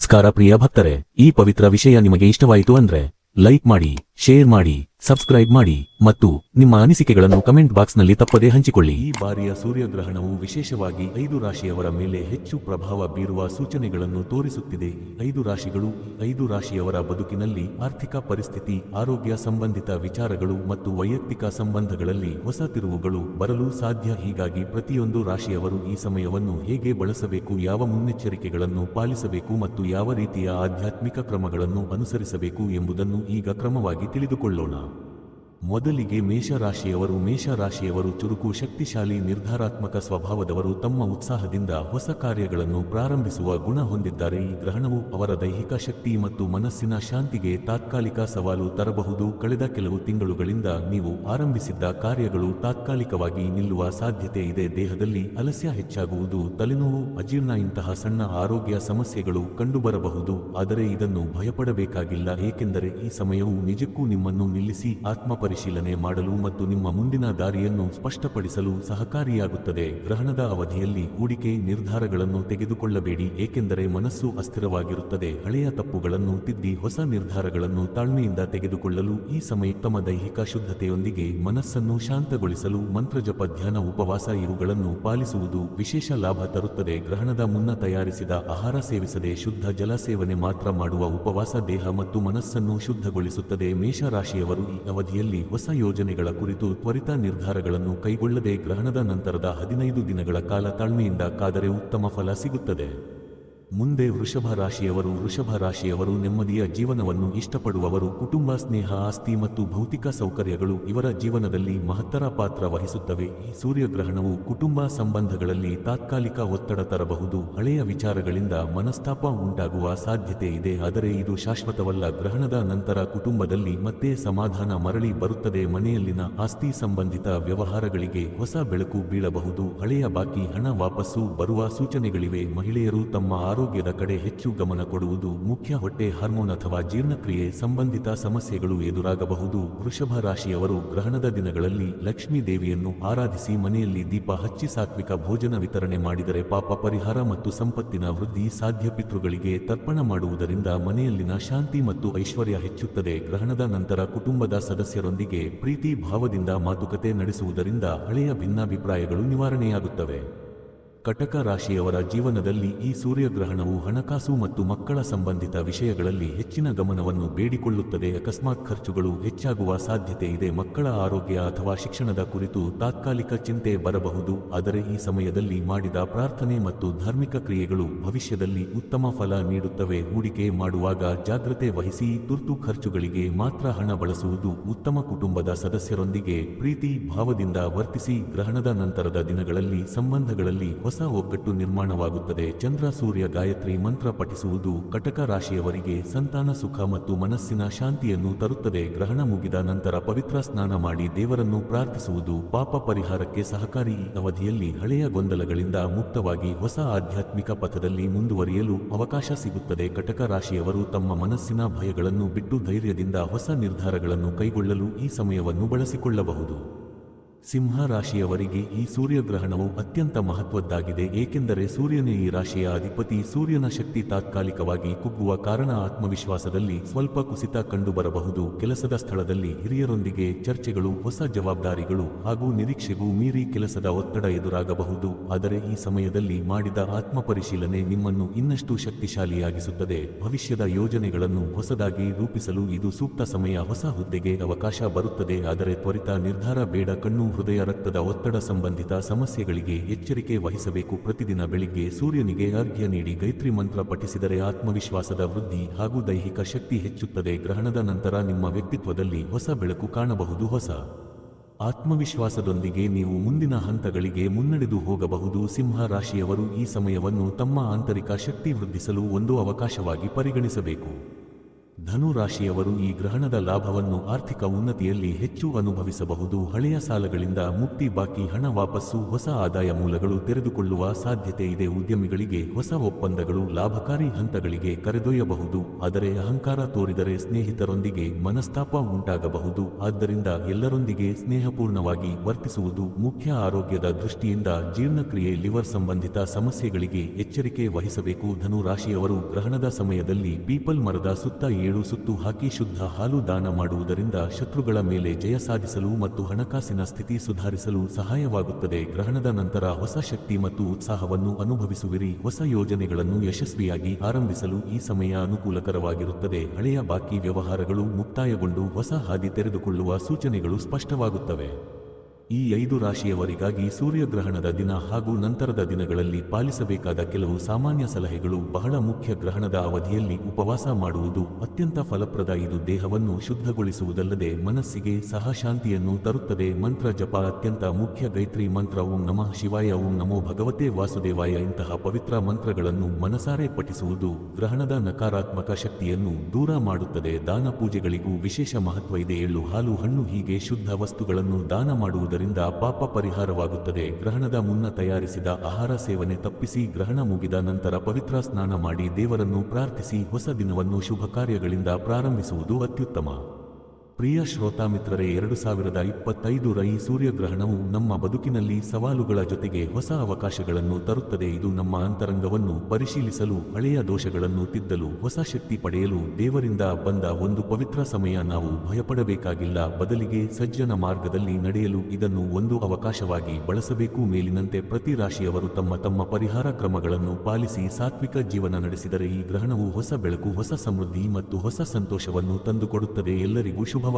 ನಮಸ್ಕಾರ ಪ್ರಿಯ ಭಕ್ತರೆ, ಈ ಪವಿತ್ರ ವಿಷಯ ನಿಮಗೆ ಇಷ್ಟವಾಯಿತು ಅಂದ್ರೆ ಲೈಕ್ ಮಾಡಿ, ಶೇರ್ ಮಾಡಿ, ಸಬ್ಸ್ಕ್ರೈಬ್ ಮಾಡಿ ಮತ್ತು ನಿಮ್ಮ ಅನಿಸಿಕೆಗಳನ್ನು ಕಮೆಂಟ್ ಬಾಕ್ಸ್ನಲ್ಲಿ ತಪ್ಪದೇ ಹಂಚಿಕೊಳ್ಳಿ. ಈ ಬಾರಿಯ ಸೂರ್ಯಗ್ರಹಣವು ವಿಶೇಷವಾಗಿ 5 ರಾಶಿಯವರ ಮೇಲೆ ಹೆಚ್ಚು ಪ್ರಭಾವ ಬೀರುವ ಸೂಚನೆಗಳನ್ನು ತೋರಿಸುತ್ತಿದೆ. 5 ರಾಶಿಗಳು 5 ರಾಶಿಯವರ ಬದುಕಿನಲ್ಲಿ ಆರ್ಥಿಕ ಪರಿಸ್ಥಿತಿ, ಆರೋಗ್ಯ ಸಂಬಂಧಿತ ವಿಚಾರಗಳು ಮತ್ತು ವೈಯಕ್ತಿಕ ಸಂಬಂಧಗಳಲ್ಲಿ ಹೊಸ ತಿರುವುಗಳು ಬರಲು ಸಾಧ್ಯ. ಹೀಗಾಗಿ ಪ್ರತಿಯೊಂದು ರಾಶಿಯವರು ಈ ಸಮಯವನ್ನು ಹೇಗೆ ಬಳಸಬೇಕು, ಯಾವ ಮುನ್ನೆಚ್ಚರಿಕೆಗಳನ್ನು ಪಾಲಿಸಬೇಕು ಮತ್ತು ಯಾವ ರೀತಿಯ ಆಧ್ಯಾತ್ಮಿಕ ಕ್ರಮಗಳನ್ನು ಅನುಸರಿಸಬೇಕು ಎಂಬುದನ್ನು ಈಗ ಕ್ರಮವಾಗಿ ತಿಳಿದುಕೊಳ್ಳೋಣ. ಮೊದಲಿಗೆ ಮೇಷರಾಶಿಯವರು ಚುರುಕು, ಶಕ್ತಿಶಾಲಿ, ನಿರ್ಧಾರಾತ್ಮಕ ಸ್ವಭಾವದವರು. ತಮ್ಮ ಉತ್ಸಾಹದಿಂದ ಹೊಸ ಕಾರ್ಯಗಳನ್ನು ಪ್ರಾರಂಭಿಸುವ ಗುಣ ಹೊಂದಿದ್ದಾರೆ. ಈ ಗ್ರಹಣವು ಅವರ ದೈಹಿಕ ಶಕ್ತಿ ಮತ್ತು ಮನಸ್ಸಿನ ಶಾಂತಿಗೆ ತಾತ್ಕಾಲಿಕ ಸವಾಲು ತರಬಹುದು. ಕಳೆದ ಕೆಲವು ತಿಂಗಳುಗಳಿಂದ ನೀವು ಆರಂಭಿಸಿದ್ದ ಕಾರ್ಯಗಳು ತಾತ್ಕಾಲಿಕವಾಗಿ ನಿಲ್ಲುವ ಸಾಧ್ಯತೆ ಇದೆ. ದೇಹದಲ್ಲಿ ಆಲಸ್ಯ ಹೆಚ್ಚಾಗುವುದು, ತಲೆನೋವು, ಅಜೀರ್ಣ ಇಂತಹ ಸಣ್ಣ ಆರೋಗ್ಯ ಸಮಸ್ಯೆಗಳು ಕಂಡುಬರಬಹುದು. ಆದರೆ ಇದನ್ನು ಭಯಪಡಬೇಕಾಗಿಲ್ಲ, ಏಕೆಂದರೆ ಈ ಸಮಯವು ನಿಜಕ್ಕೂ ನಿಮ್ಮನ್ನು ನಿಲ್ಲಿಸಿ ಆತ್ಮಪರಿಶೀಲನೆ ಮಾಡಲು ಮತ್ತು ನಿಮ್ಮ ಮುಂದಿನ ದಾರಿಯನ್ನು ಸ್ಪಷ್ಟಪಡಿಸಲು ಸಹಕಾರಿಯಾಗುತ್ತದೆ. ಗ್ರಹಣದ ಅವಧಿಯಲ್ಲಿ ಹೂಡಿಕೆ ನಿರ್ಧಾರಗಳನ್ನು ತೆಗೆದುಕೊಳ್ಳಬೇಡಿ, ಏಕೆಂದರೆ ಮನಸ್ಸು ಅಸ್ಥಿರವಾಗಿರುತ್ತದೆ. ಹಳೆಯ ತಪ್ಪುಗಳನ್ನು ತಿದ್ದಿ ಹೊಸ ನಿರ್ಧಾರಗಳನ್ನು ತಾಳ್ಮೆಯಿಂದ ತೆಗೆದುಕೊಳ್ಳಲು ಈ ಸಮಯ. ತಮ್ಮ ದೈಹಿಕ ಶುದ್ಧತೆಯೊಂದಿಗೆ ಮನಸ್ಸನ್ನು ಶಾಂತಗೊಳಿಸಲು ಮಂತ್ರಜಪ, ಧ್ಯಾನ, ಉಪವಾಸ ಇವುಗಳನ್ನು ಪಾಲಿಸುವುದು ವಿಶೇಷ ಲಾಭ ತರುತ್ತದೆ. ಗ್ರಹಣದ ಮುನ್ನ ತಯಾರಿಸಿದ ಆಹಾರ ಸೇವಿಸದೆ ಶುದ್ಧ ಜಲ ಸೇವನೆ ಮಾತ್ರ ಮಾಡುವ ಉಪವಾಸ ದೇಹ ಮತ್ತು ಮನಸ್ಸನ್ನು ಶುದ್ಧಗೊಳಿಸುತ್ತದೆ. ಮೇಷರಾಶಿಯವರು ಈ ಅವಧಿಯಲ್ಲಿ ಹೊಸ ಯೋಜನೆಗಳ ಕುರಿತು ತ್ವರಿತ ನಿರ್ಧಾರಗಳನ್ನು ಕೈಗೊಳ್ಳದೆ ಗ್ರಹಣದ ನಂತರದ 15 ದಿನಗಳ ಕಾಲ ತಾಳ್ಮೆಯಿಂದ ಕಾದರೆ ಉತ್ತಮ ಫಲ ಸಿಗುತ್ತದೆ. ಮುಂದೆ ವೃಷಭ ರಾಶಿಯವರು ನೆಮ್ಮದಿಯ ಜೀವನವನ್ನು ಇಷ್ಟಪಡುವವರು. ಕುಟುಂಬ, ಸ್ನೇಹ, ಆಸ್ತಿ ಮತ್ತು ಭೌತಿಕ ಸೌಕರ್ಯಗಳು ಇವರ ಜೀವನದಲ್ಲಿ ಮಹತ್ತರ ಪಾತ್ರ ವಹಿಸುತ್ತವೆ. ಈ ಸೂರ್ಯಗ್ರಹಣವು ಕುಟುಂಬ ಸಂಬಂಧಗಳಲ್ಲಿ ತಾತ್ಕಾಲಿಕ ಒತ್ತಡ ತರಬಹುದು. ಹಳೆಯ ವಿಚಾರಗಳಿಂದ ಮನಸ್ತಾಪ ಉಂಟಾಗುವ ಸಾಧ್ಯತೆ ಇದೆ, ಆದರೆ ಇದು ಶಾಶ್ವತವಲ್ಲ. ಗ್ರಹಣದ ನಂತರ ಕುಟುಂಬದಲ್ಲಿ ಮತ್ತೆ ಸಮಾಧಾನ ಮರಳಿ ಬರುತ್ತದೆ. ಮನೆಯಲ್ಲಿನ ಆಸ್ತಿ ಸಂಬಂಧಿತ ವ್ಯವಹಾರಗಳಿಗೆ ಹೊಸ ಬೆಳಕು ಬೀಳಬಹುದು. ಹಳೆಯ ಬಾಕಿ ಹಣ ವಾಪಸ್ಸು ಬರುವ ಸೂಚನೆಗಳಿವೆ. ಮಹಿಳೆಯರು ತಮ್ಮ ಆರೋಗ್ಯದ ಕಡೆ ಹೆಚ್ಚು ಗಮನ ಕೊಡುವುದು ಮುಖ್ಯ. ಹೊಟ್ಟೆ ಹಾರ್ಮೋನ್ ಅಥವಾ ಜೀರ್ಣಕ್ರಿಯೆ ಸಂಬಂಧಿತ ಸಮಸ್ಯೆಗಳು ಎದುರಾಗಬಹುದು. ವೃಷಭ ರಾಶಿಯವರು ಗ್ರಹಣದ ದಿನಗಳಲ್ಲಿ ಲಕ್ಷ್ಮೀ ದೇವಿಯನ್ನು ಆರಾಧಿಸಿ ಮನೆಯಲ್ಲಿ ದೀಪ ಹಚ್ಚಿ ಸಾತ್ವಿಕ ಭೋಜನ ವಿತರಣೆ ಮಾಡಿದರೆ ಪಾಪ ಪರಿಹಾರ ಮತ್ತು ಸಂಪತ್ತಿನ ವೃದ್ಧಿ ಸಾಧ್ಯ. ಪಿತೃಗಳಿಗೆ ತರ್ಪಣ ಮಾಡುವುದರಿಂದ ಮನೆಯಲ್ಲಿನ ಶಾಂತಿ ಮತ್ತು ಐಶ್ವರ್ಯ ಹೆಚ್ಚುತ್ತದೆ. ಗ್ರಹಣದ ನಂತರ ಕುಟುಂಬದ ಸದಸ್ಯರೊಂದಿಗೆ ಪ್ರೀತಿ ಭಾವದಿಂದ ಮಾತುಕತೆ ನಡೆಸುವುದರಿಂದ ಹಳೆಯ ಭಿನ್ನಾಭಿಪ್ರಾಯಗಳು ನಿವಾರಣೆಯಾಗುತ್ತವೆ. ಕಟಕ ರಾಶಿಯವರ ಜೀವನದಲ್ಲಿ ಈ ಸೂರ್ಯಗ್ರಹಣವು ಹಣಕಾಸು ಮತ್ತು ಮಕ್ಕಳ ಸಂಬಂಧಿತ ವಿಷಯಗಳಲ್ಲಿ ಹೆಚ್ಚಿನ ಗಮನವನ್ನು ಬೇಡಿಕೊಳ್ಳುತ್ತದೆ. ಅಕಸ್ಮಾತ್ ಖರ್ಚುಗಳು ಹೆಚ್ಚಾಗುವ ಸಾಧ್ಯತೆ ಇದೆ. ಮಕ್ಕಳ ಆರೋಗ್ಯ ಅಥವಾ ಶಿಕ್ಷಣದ ಕುರಿತು ತಾತ್ಕಾಲಿಕ ಚಿಂತೆ ಬರಬಹುದು, ಆದರೆ ಈ ಸಮಯದಲ್ಲಿ ಮಾಡಿದ ಪ್ರಾರ್ಥನೆ ಮತ್ತು ಧಾರ್ಮಿಕ ಕ್ರಿಯೆಗಳು ಭವಿಷ್ಯದಲ್ಲಿ ಉತ್ತಮ ಫಲ ನೀಡುತ್ತವೆ. ಹೂಡಿಕೆ ಮಾಡುವಾಗ ಜಾಗ್ರತೆ ವಹಿಸಿ, ತುರ್ತು ಖರ್ಚುಗಳಿಗೆ ಮಾತ್ರ ಹಣ ಬಳಸುವುದು ಉತ್ತಮ. ಕುಟುಂಬದ ಸದಸ್ಯರೊಂದಿಗೆ ಪ್ರೀತಿ ಭಾವದಿಂದ ವರ್ತಿಸಿ. ಗ್ರಹಣದ ನಂತರದ ದಿನಗಳಲ್ಲಿ ಸಂಬಂಧಗಳಲ್ಲಿ ಹೊಸ ಒಗ್ಗಟ್ಟು ನಿರ್ಮಾಣವಾಗುತ್ತದೆ. ಚಂದ್ರ ಸೂರ್ಯ ಗಾಯತ್ರಿ ಮಂತ್ರ ಪಠಿಸುವುದು ಕಟಕ ರಾಶಿಯವರಿಗೆ ಸಂತಾನ ಸುಖ ಮತ್ತು ಮನಸ್ಸಿನ ಶಾಂತಿಯನ್ನು ತರುತ್ತದೆ. ಗ್ರಹಣ ಮುಗಿದ ನಂತರ ಪವಿತ್ರ ಸ್ನಾನ ಮಾಡಿ ದೇವರನ್ನು ಪ್ರಾರ್ಥಿಸುವುದು ಪಾಪ ಪರಿಹಾರಕ್ಕೆ ಸಹಕಾರಿ. ಈ ಅವಧಿಯಲ್ಲಿ ಹಳೆಯ ಗೊಂದಲಗಳಿಂದ ಮುಕ್ತವಾಗಿ ಹೊಸ ಆಧ್ಯಾತ್ಮಿಕ ಪಥದಲ್ಲಿ ಮುಂದುವರಿಯಲು ಅವಕಾಶ ಸಿಗುತ್ತದೆ. ಕಟಕ ರಾಶಿಯವರು ತಮ್ಮ ಮನಸ್ಸಿನ ಭಯಗಳನ್ನು ಬಿಟ್ಟು ಧೈರ್ಯದಿಂದ ಹೊಸ ನಿರ್ಧಾರಗಳನ್ನು ಕೈಗೊಳ್ಳಲು ಈ ಸಮಯವನ್ನು ಬಳಸಿಕೊಳ್ಳಬಹುದು. ಸಿಂಹ ರಾಶಿಯವರಿಗೆ ಈ ಸೂರ್ಯಗ್ರಹಣವು ಅತ್ಯಂತ ಮಹತ್ವದ್ದಾಗಿದೆ, ಏಕೆಂದರೆ ಸೂರ್ಯನೇ ಈ ರಾಶಿಯ ಅಧಿಪತಿ. ಸೂರ್ಯನ ಶಕ್ತಿ ತಾತ್ಕಾಲಿಕವಾಗಿ ಕುಗ್ಗುವ ಕಾರಣ ಆತ್ಮವಿಶ್ವಾಸದಲ್ಲಿ ಸ್ವಲ್ಪ ಕುಸಿತ ಕಂಡುಬರಬಹುದು. ಕೆಲಸದ ಸ್ಥಳದಲ್ಲಿ ಹಿರಿಯರೊಂದಿಗೆ ಚರ್ಚೆಗಳು, ಹೊಸ ಜವಾಬ್ದಾರಿಗಳು ಹಾಗೂ ನಿರೀಕ್ಷೆಗೂ ಮೀರಿ ಕೆಲಸದ ಒತ್ತಡ ಎದುರಾಗಬಹುದು. ಆದರೆ ಈ ಸಮಯದಲ್ಲಿ ಮಾಡಿದ ಆತ್ಮಪರಿಶೀಲನೆ ನಿಮ್ಮನ್ನು ಇನ್ನಷ್ಟು ಶಕ್ತಿಶಾಲಿಯಾಗಿಸುತ್ತದೆ. ಭವಿಷ್ಯದ ಯೋಜನೆಗಳನ್ನು ಹೊಸದಾಗಿ ರೂಪಿಸಲು ಇದು ಸೂಕ್ತ ಸಮಯ. ಹೊಸ ಹುದ್ದೆಗೆ ಅವಕಾಶ ಬರುತ್ತದೆ, ಆದರೆ ತ್ವರಿತ ನಿರ್ಧಾರ ಬೇಡ. ಕಣ್ಣು, ಹೃದಯ, ರಕ್ತದ ಒತ್ತಡ ಸಂಬಂಧಿತ ಸಮಸ್ಯೆಗಳಿಗೆ ಎಚ್ಚರಿಕೆ ವಹಿಸಬೇಕು. ಪ್ರತಿದಿನ ಬೆಳಿಗ್ಗೆ ಸೂರ್ಯನಿಗೆ ಅರ್ಘ್ಯ ನೀಡಿ ಗಾಯತ್ರಿ ಮಂತ್ರ ಪಠಿಸಿದರೆ ಆತ್ಮವಿಶ್ವಾಸದ ವೃದ್ಧಿ ಹಾಗೂ ದೈಹಿಕ ಶಕ್ತಿ ಹೆಚ್ಚುತ್ತದೆ. ಗ್ರಹಣದ ನಂತರ ನಿಮ್ಮ ವ್ಯಕ್ತಿತ್ವದಲ್ಲಿ ಹೊಸ ಬೆಳಕು ಕಾಣಬಹುದು. ಹೊಸ ಆತ್ಮವಿಶ್ವಾಸದೊಂದಿಗೆ ನೀವು ಮುಂದಿನ ಹಂತಗಳಿಗೆ ಮುನ್ನಡೆದು ಹೋಗಬಹುದು. ಸಿಂಹ ರಾಶಿಯವರು ಈ ಸಮಯವನ್ನು ತಮ್ಮ ಆಂತರಿಕ ಶಕ್ತಿ ವೃದ್ಧಿಸಲು ಒಂದು ಅವಕಾಶವಾಗಿ ಪರಿಗಣಿಸಬೇಕು. ಧನು ರಾಶಿಯವರು ಈ ಗ್ರಹಣದ ಲಾಭವನ್ನು ಆರ್ಥಿಕ ಉನ್ನತಿಯಲ್ಲಿ ಹೆಚ್ಚು ಅನುಭವಿಸಬಹುದು. ಹಳೆಯ ಸಾಲಗಳಿಂದ ಮುಕ್ತಿ, ಬಾಕಿ ಹಣ ವಾಪಸ್ಸು, ಹೊಸ ಆದಾಯ ಮೂಲಗಳು ತೆರೆದುಕೊಳ್ಳುವ ಸಾಧ್ಯತೆ ಇದೆ. ಉದ್ಯಮಿಗಳಿಗೆ ಹೊಸ ಒಪ್ಪಂದಗಳು ಲಾಭಕಾರಿ ಹಂತಗಳಿಗೆ ಕರೆದೊಯ್ಯಬಹುದು. ಆದರೆ ಅಹಂಕಾರ ತೋರಿದರೆ ಸ್ನೇಹಿತರೊಂದಿಗೆ ಮನಸ್ತಾಪ ಉಂಟಾಗಬಹುದು. ಆದ್ದರಿಂದ ಎಲ್ಲರೊಂದಿಗೆ ಸ್ನೇಹಪೂರ್ಣವಾಗಿ ವರ್ತಿಸುವುದು ಮುಖ್ಯ. ಆರೋಗ್ಯದ ದೃಷ್ಟಿಯಿಂದ ಜೀರ್ಣಕ್ರಿಯೆ, ಲಿವರ್ ಸಂಬಂಧಿತ ಸಮಸ್ಯೆಗಳಿಗೆ ಎಚ್ಚರಿಕೆ ವಹಿಸಬೇಕು. ಧನು ರಾಶಿಯವರು ಗ್ರಹಣದ ಸಮಯದಲ್ಲಿ ಪೀಪಲ್ ಮರದ ಸುತ್ತ 7 ಸುತ್ತು ಹಾಕಿ ಶುದ್ಧ ಹಾಲು ದಾನ ಮಾಡುವುದರಿಂದ ಶತ್ರುಗಳ ಮೇಲೆ ಜಯ ಸಾಧಿಸಲು ಮತ್ತು ಹಣಕಾಸಿನ ಸ್ಥಿತಿ ಸುಧಾರಿಸಲು ಸಹಾಯವಾಗುತ್ತದೆ. ಗ್ರಹಣದ ನಂತರ ಹೊಸ ಶಕ್ತಿ ಮತ್ತು ಉತ್ಸಾಹವನ್ನು ಅನುಭವಿಸುವಿರಿ. ಹೊಸ ಯೋಜನೆಗಳನ್ನು ಯಶಸ್ವಿಯಾಗಿ ಆರಂಭಿಸಲು ಈ ಸಮಯ ಅನುಕೂಲಕರವಾಗಿರುತ್ತದೆ. ಹಳೆಯ ಬಾಕಿ ವ್ಯವಹಾರಗಳು ಮುಕ್ತಾಯಗೊಂಡು ಹೊಸ ಹಾದಿ ತೆರೆದುಕೊಳ್ಳುವ ಸೂಚನೆಗಳು ಸ್ಪಷ್ಟವಾಗುತ್ತವೆ. ಈ 5 ರಾಶಿಯವರಿಗಾಗಿ ಸೂರ್ಯಗ್ರಹಣದ ದಿನ ಹಾಗೂ ನಂತರದ ದಿನಗಳಲ್ಲಿ ಪಾಲಿಸಬೇಕಾದ ಕೆಲವು ಸಾಮಾನ್ಯ ಸಲಹೆಗಳು ಬಹಳ ಮುಖ್ಯ. ಗ್ರಹಣದ ಅವಧಿಯಲ್ಲಿ ಉಪವಾಸ ಮಾಡುವುದು ಅತ್ಯಂತ ಫಲಪ್ರದ. ಇದು ದೇಹವನ್ನು ಶುದ್ಧಗೊಳಿಸುವುದಲ್ಲದೆ ಮನಸ್ಸಿಗೆ ಸಹ ಶಾಂತಿಯನ್ನು ತರುತ್ತದೆ. ಮಂತ್ರ ಜಪ ಅತ್ಯಂತ ಮುಖ್ಯ. ಗಾಯತ್ರಿ ಮಂತ್ರ, ಓಂ ನಮಃ ಶಿವಾಯ, ಓಂ ನಮೋ ಭಗವತೆ ವಾಸುದೇವಾಯ ಇಂತಹ ಪವಿತ್ರ ಮಂತ್ರಗಳನ್ನು ಮನಸಾರೆ ಪಠಿಸುವುದು ಗ್ರಹಣದ ನಕಾರಾತ್ಮಕ ಶಕ್ತಿಯನ್ನು ದೂರ ಮಾಡುತ್ತದೆ. ದಾನ ಪೂಜೆಗಳಿಗೂ ವಿಶೇಷ ಮಹತ್ವ ಇದೆ. ಎಳ್ಳು, ಹಾಲು, ಹಣ್ಣು ಹೀಗೆ ಶುದ್ಧ ವಸ್ತುಗಳನ್ನು ದಾನ ಮಾಡುವುದರಿಂದ ಪಾಪ ಪರಿಹಾರವಾಗುತ್ತದೆ. ಗ್ರಹಣದ ಮುನ್ನ ತಯಾರಿಸಿದ ಆಹಾರ ಸೇವನೆ ತಪ್ಪಿಸಿ. ಗ್ರಹಣ ಮುಗಿದ ನಂತರ ಪವಿತ್ರ ಸ್ನಾನ ಮಾಡಿ ದೇವರನ್ನು ಪ್ರಾರ್ಥಿಸಿ ಹೊಸ ದಿನವನ್ನು ಶುಭ ಕಾರ್ಯಗಳಿಂದ ಪ್ರಾರಂಭಿಸುವುದು ಅತ್ಯುತ್ತಮ. ಪ್ರಿಯ ಶ್ರೋತಾಮಿತ್ರರೇ, 2025ರ ಈ ಸೂರ್ಯಗ್ರಹಣವು ನಮ್ಮ ಬದುಕಿನಲ್ಲಿ ಸವಾಲುಗಳ ಜೊತೆಗೆ ಹೊಸ ಅವಕಾಶಗಳನ್ನು ತರುತ್ತದೆ. ಇದು ನಮ್ಮ ಅಂತರಂಗವನ್ನು ಪರಿಶೀಲಿಸಲು, ಹಳೆಯ ದೋಷಗಳನ್ನು ತಿದ್ದಲು, ಹೊಸ ಶಕ್ತಿ ಪಡೆಯಲು ದೇವರಿಂದ ಬಂದ ಒಂದು ಪವಿತ್ರ ಸಮಯ. ನಾವು ಭಯಪಡಬೇಕಾಗಿಲ್ಲ, ಬದಲಿಗೆ ಸಜ್ಜನ ಮಾರ್ಗದಲ್ಲಿ ನಡೆಯಲು ಇದನ್ನು ಒಂದು ಅವಕಾಶವಾಗಿ ಬಳಸಬೇಕು. ಮೇಲಿನಂತೆ ಪ್ರತಿ ರಾಶಿಯವರು ತಮ್ಮ ತಮ್ಮ ಪರಿಹಾರ ಕ್ರಮಗಳನ್ನು ಪಾಲಿಸಿ ಸಾತ್ವಿಕ ಜೀವನ ನಡೆಸಿದರೆ ಈ ಗ್ರಹಣವು ಹೊಸ ಬೆಳಕು, ಹೊಸ ಸಮೃದ್ಧಿ ಮತ್ತು ಹೊಸ ಸಂತೋಷವನ್ನು ತಂದುಕೊಡುತ್ತದೆ. ಎಲ್ಲರಿಗೂ ಶುಭವಾಗಲಿ.